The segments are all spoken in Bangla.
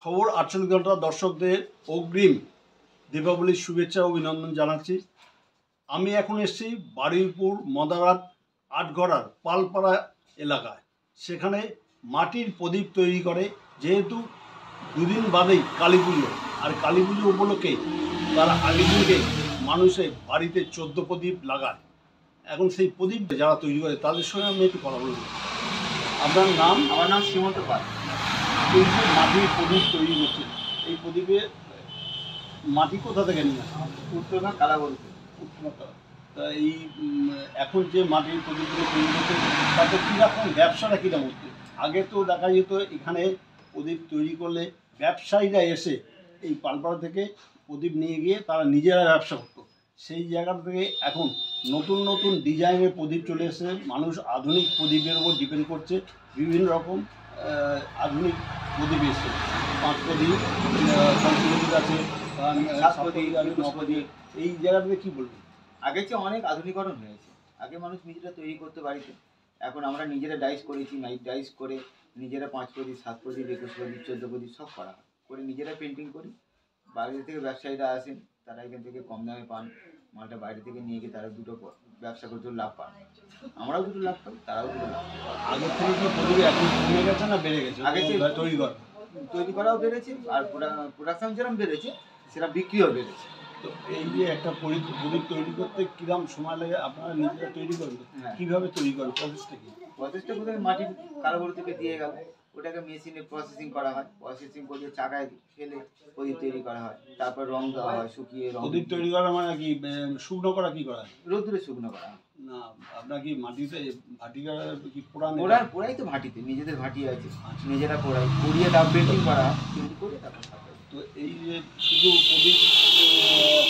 খবর ৪৮ ঘন্টা দর্শকদের অগ্রিম দীপাবলির শুভেচ্ছা ও অভিনন্দন জানাচ্ছি। আমি এখন এসেছি বারুইপুর মদারাত আটঘরার পালপাড়া এলাকায়। সেখানে মাটির প্রদীপ তৈরি করে, যেহেতু দুদিন বাদেই কালী পুজো, আর কালী পুজো উপলক্ষে তার আগের দিনকে মানুষের বাড়িতে ১৪ প্রদীপ লাগায়। এখন সেই প্রদীপ যারা তৈরি করে তাদের সঙ্গে আমি একটু কথা বলব। আপনার নাম? আমার নাম শ্রীমন্ত পাল। এই যে মাটির প্রদীপ তৈরি করছে, এই প্রদীপে মাটি কোথা থেকে নিয়ে আসে? উত্তরখান কালাবলতে। তা এই এখন যে মাটির প্রদীপগুলো তৈরি করছে তাতে কীরকম ব্যবসাটা কীরকম হচ্ছে? আগে তো দেখা যেত এখানে প্রদীপ তৈরি করলে ব্যবসায়ীরা এসে এই পালপাড়া থেকে প্রদীপ নিয়ে গিয়ে তারা নিজেরা ব্যবসা করতো। সেই জায়গা থেকে এখন নতুন নতুন ডিজাইনের প্রদীপ চলে এসেছে। মানুষ আধুনিক প্রদীপের উপর ডিপেন্ড করছে। বিভিন্ন রকম আধুনিক প্রদীপ এসেছে, ৫ প্রদীপ, পঞ্চপ্রদীপ আছে, ৭ প্রদীপ, ৯ প্রদীপ। এই জায়গাটাতে কী বলবেন? আগে চেয়ে অনেক আধুনিকরণ হয়েছে। আগে মানুষ নিজেরা তৈরি করতে বাড়িতে, এখন আমরা নিজেরা ডাইস করেছি। ডাইস করে নিজেরা ৫ প্রদীপ, ৭ প্রদীপ, ২১ প্রদীপ, ১৪ প্রদীপ সব করা হয়, করে নিজেরা পেন্টিং করি। বাইরে থেকে ব্যবসায়ীরা আসেন, তারা এখান থেকে কম দামে পান। মালটা বাইরে থেকে নিয়ে গিয়ে তারা দুটো ব্যবসা করতে লাভ পান, আমরাও দুটো লাভ পাই, তারাও দুটো লাভ পাই। আগের থেকে কি প্রদীপ এখন কমে গেছে না বেড়ে গেছে? আগে তৈরি করাও বেড়েছে, আর প্রোডাকশন যেরকম বেড়েছে সেটা বিক্রিও বেড়েছে। তো এই যে একটা প্রদীপ তৈরি করতে কিরকম সময় লাগে? আপনারা নিজেরা তৈরি করবেন, কীভাবে তৈরি করেন? প্রসেসটা কি? প্রসেসটা প্রথমে মাটির কারবার থেকে দিয়ে গেল, ওটাকে মেশিনে প্রসেসিং করা হয়। প্রসেসিং করে চাকায় ফেলে প্রদীপ তৈরি করা হয়। তারপর রং দেওয়া হয়, শুকিয়ে রং। প্রদীপ তৈরি করা মানে কি শুকনো করা? কি করা হয়? রোদ্দুরে শুকনো করা হয়। না, আপনার কি মাটিতে ভাটি কি পোড়াই তো ভাটিতে, নিজেদের ভাটি আছে, নিজেরা পোড়াই, পুড়িয়ে তারপর পেন্টিং করা হয়, পেন্টিং করে তারপর। তো এই যে শুধু প্রদীপ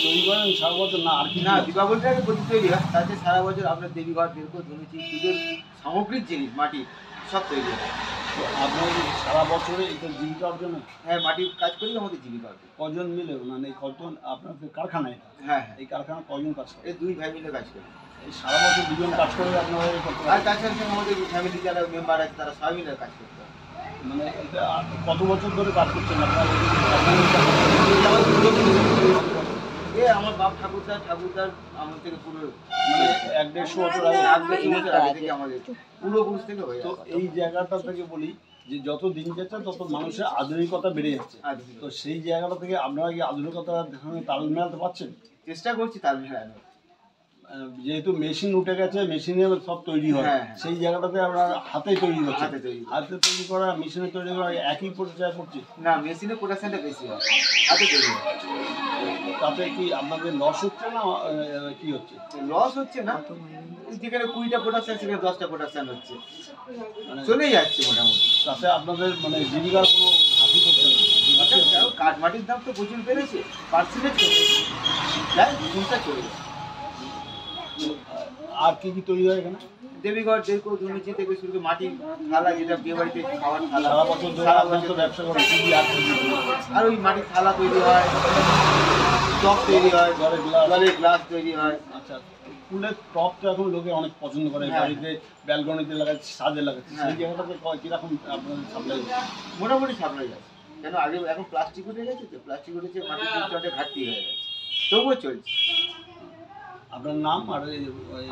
তৈরি করেন সারা বছর না? আর কি না, দীপাবলির আগে প্রদীপ তৈরি হয়, তাতে সারা বছর আপনার দেবীঘর, দেড়কো, ধনুচি, পুজোর সামগ্রিক জিনিস মাটির সব তৈরি হয়। তো আপনার সারা বছরে এটা জীবিকা অর্জন? হ্যাঁ, মাটির কাজ করি আমাদের জীবিকা অর্জন। কজন মিলে? মানে কজন আপনাদের কারখানায়? হ্যাঁ, এই কারখানা কজন কাজ করে? এই 2 ভাই মিলে কাজ করি। এই সারা বছর 2 জন কাজ করে আপনাদের? আর তাছাড়া আমাদের ফ্যামিলি যারা মেম্বার আছে তারা সবাই মিলে কাজ করতে হয়। মানে এটা কত বছর ধরে কাজ করছেন আপনারা? আমার বাপ ঠাকুরদার আমার থেকে পুরো মানে 1-150 বছর আগে থেকে আমাদের পূর্বপুরুষ থেকে হয়ে। তো এই জায়গাটা থেকে বলি যে যত দিন যাচ্ছে তত মানুষের আধুনিকতা বেড়ে যাচ্ছে। তো সেই জায়গাটা থেকে আপনারা কি আধুনিকতার সঙ্গে তাল মেলাতে পারছেন? চেষ্টা করছি তাল মেলানোর। যেহেতু মেশিন উঠে গেছে, মেশিনে সব তৈরি হয়, সেই জায়গাটাতে আমরা হাতে তৈরি করছি। হাতে তৈরি করা মেশিনে তৈরি করা একই পর্যায়ে করছি না, মেশিনে প্রোডাকশনটা বেশি হয়, হাতে তৈরি হয়। তাতে কি আপনাদের লস হচ্ছে না কি হচ্ছে? লস হচ্ছে না, যেখানে 20টা প্রোডাকশন সেখানে 10টা প্রোডাকশন হচ্ছে, চলেই যাচ্ছে মোটামুটি। তাতে আপনাদের মানে জীবিকার কোনো হাসি করছে না? কাঠ মাটির দাম তো প্রচুর বেড়েছে, পার্সেন্টেজ যাই জিনিসটা চলে যায়। আর কি কি তৈরি হয় এখানে? দেবীঘর, দেড়কো, ধনুচি থেকে শুরু করে মাটির থালা, যেটা বিয়ে বাড়িতে খাওয়ার থালা। সারা বছর ব্যবসা করে। আর ওই মাটির থালা তৈরি হয়, টপ তৈরি হয়, জলের গ্লাস তৈরি হয়। আচ্ছা, ফুলের টপ তো এখন লোকে অনেক পছন্দ করে, বাড়িতে ব্যালকনিতে লাগাচ্ছে, সাজে লাগাচ্ছে। সেই জায়গাটাতে কিরকম আপনাদের সাপ্লাই? মোটামুটি সাপ্লাই আছে, কেন আগে এখন প্লাস্টিক উঠে গেছে, তো প্লাস্টিক উঠেছে, মাটির জিনিসটা ঘাটতি হয়ে গেছে, তবুও চলছে। আপনার নাম? আর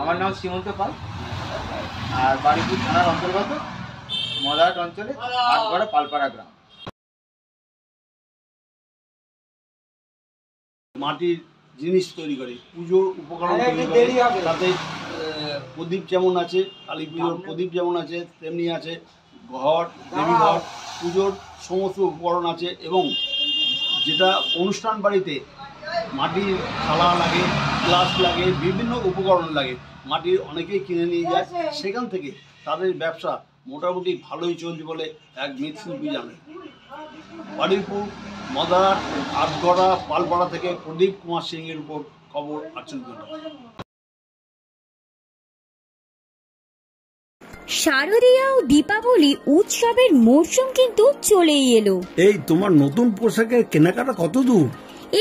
আমার নাম শ্রীমন্ত পাল, আর বারুইপুর থানার অন্তর্গত মদারাত অঞ্চলে আটঘরা পালপাড়া গ্রাম। মাটির জিনিস তৈরি করে, পুজোর উপকরণ তৈরি করে। তাতে প্রদীপ যেমন আছে, কালী পুজোর প্রদীপ যেমন আছে, তেমনি আছে ঘর, দেবীঘর, পুজোর সমস্ত উপকরণ আছে। এবং যেটা অনুষ্ঠান বাড়িতে মাটির থালা লাগে, গ্লাস লাগে, বিভিন্ন উপকরণ লাগে, মাটির অনেকেই কিনে নিয়ে যায়। সেখান থেকে তাদের ব্যবসা মোটামুটি ভালোই চলছে বলে এক মৃৎশিল্পী জানেন। বারুইপুর মদারাত আটঘরা পালপাড়া থেকে প্রদীপ কুমার সিংয়ের উপর খবর ৪৮ ঘন্টা। শারদীয়া ও দীপাবলি উৎসবের মরশুম কিন্তু চলেই এলো। এই তোমার নতুন পোশাকের কেনাকাটা কত দূর?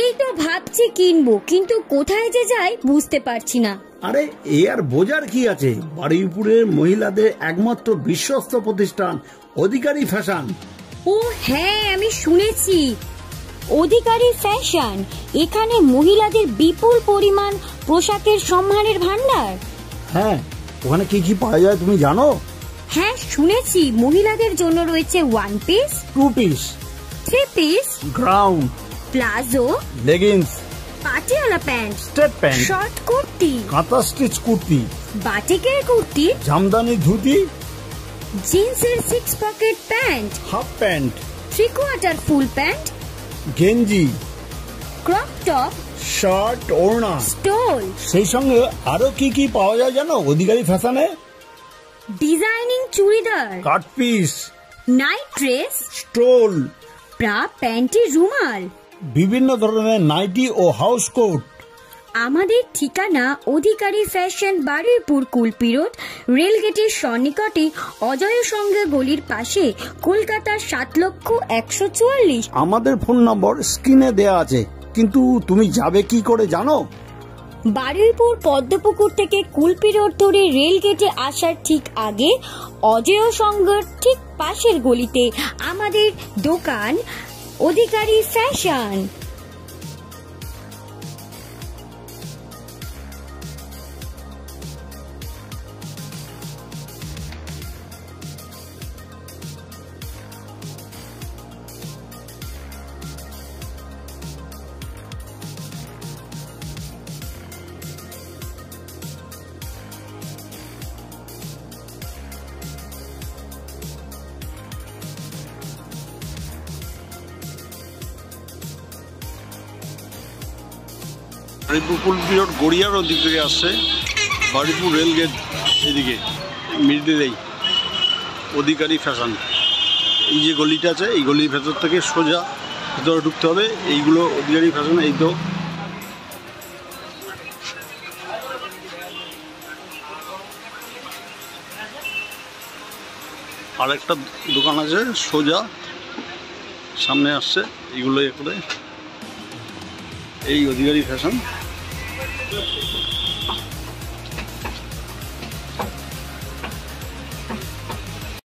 এই তো ভাবছি কিনবো, কিন্তু কোথায় যে যাই বুঝতে পারছি না। আরে এ আর বোঝার কি আছে, বারুইপুরের মহিলাদের একমাত্র বিশ্বস্ত প্রতিষ্ঠান অধিকারী ফ্যাশন। ও হ্যাঁ, আমি শুনেছি অধিকারী ফ্যাশন, এখানে মহিলাদের বিপুল পরিমাণ পোশাকের সম্মানের ভান্ডার। হ্যাঁ, ওখানে কি কি পাওয়া যায় তুমি জানো? হ্যাঁ শুনেছি, মহিলাদের জন্য রয়েছে 1 piece, 2 piece, 3 piece, ground, palazzo, leggings, Patiala pant, step pant, short kurti, কাঁথা স্টিচ কুর্তি, বাটিকের কুর্তি, জামদানি ধুতি, জিন্সের 6 pocket pant, half pant, 3/4 full pant, গেঞ্জি, ক্রপ টপ, শার্ট, ওড়না। স্টোল, সেই সঙ্গে আরো কি কি পাওয়া যায় জানো অধিকারী ফ্যাশনে? Designing churidar, cut piece, night dress, stole, bra, panty, রুমাল। বিভিন্ন ধরনের নাইটি ও হাউস কোট। আমাদের ঠিকানা অধিকারী ফ্যাশন, বারুইপুর কুলপি রোড, রেলগেটের সন্নিকটে, অজয় সঙ্গে গলির পাশে, কলকাতা ৭,১৪৪। আমাদের ফোন নম্বর স্ক্রিনে দেয়া আছে, কিন্তু তুমি যাবে কি করে জানো? বারুইপুর পদ্মপুকুর থেকে কুলপি রোড ধরে রেলগেটে আসার ঠিক আগে, অজয় সংঘর ঠিক পাশের গলিতে আমাদের দোকান অধিকারী ফ্যাশন। বারুইপুর কুলপি রোড গড়িয়ার ওদিক থেকে আসছে, বারুইপুর রেলগেট এদিকে মিডিলেই অধিকারী ফ্যাশন। এই যে গলিটা আছে, এই গলির ভেতর থেকে সোজা ভেতরে ঢুকতে হবে। এইগুলো অধিকারী ফ্যাশন। এই তো আরেকটা দোকান আছে সোজা সামনে আসছে, এইগুলো এ করে এই অধিকারী ফ্যাশন।